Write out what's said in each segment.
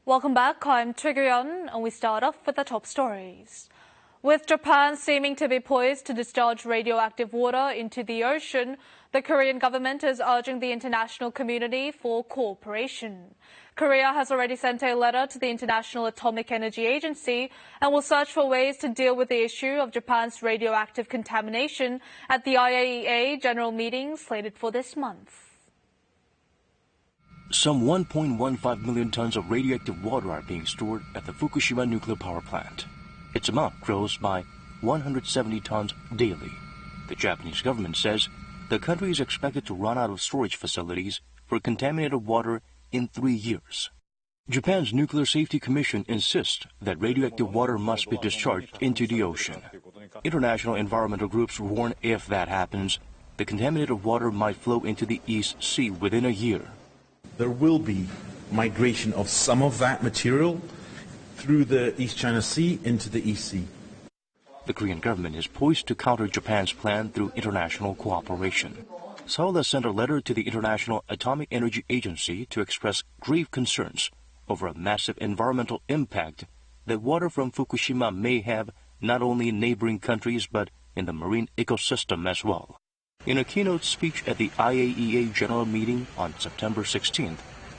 Welcome back. I'm Triggeryon, and we start off with the top stories. With Japan seeming to be poised to discharge radioactive water into the ocean, the Korean government is urging the international community for cooperation. Korea has already sent a letter to the International Atomic Energy Agency and will search for ways to deal with the issue of Japan's radioactive contamination at the IAEA General Meeting slated for this month. Some 1.15 million tons of radioactive water are being stored at the Fukushima nuclear power plant. Its amount grows by 170 tons daily. The Japanese government says the country is expected to run out of storage facilities for contaminated water in 3 years. Japan's Nuclear Safety Commission insists that radioactive water must be discharged into the ocean. International environmental groups warn if that happens, the contaminated water might flow into the East Sea within a year. There will be migration of some of that material through the East China Sea into the East Sea. The Korean government is poised to counter Japan's plan through international cooperation. Seoul has sent a letter to the International Atomic Energy Agency to express grave concerns over a massive environmental impact that water from Fukushima may have not only in neighboring countries but in the marine ecosystem as well. In a keynote speech at the IAEA General Meeting on September 16th,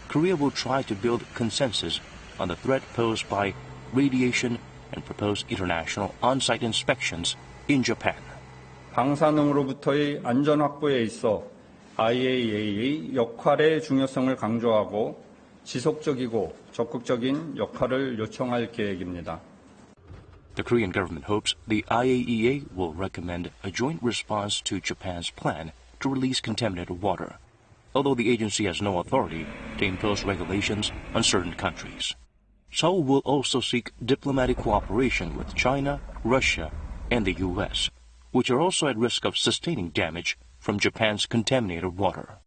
Korea will try to build consensus on the threat posed by radiation and propose international on-site inspections in Japan. 방사능으로부터의 안전 확보에 있어 IAEA의 역할의 중요성을 강조하고 지속적이고 적극적인 역할을 요청할 계획입니다. The Korean government hopes the IAEA will recommend a joint response to Japan's plan to release contaminated water, although the agency has no authority to impose regulations on certain countries. Seoul will also seek diplomatic cooperation with China, Russia, and the U.S., which are also at risk of sustaining damage from Japan's contaminated water.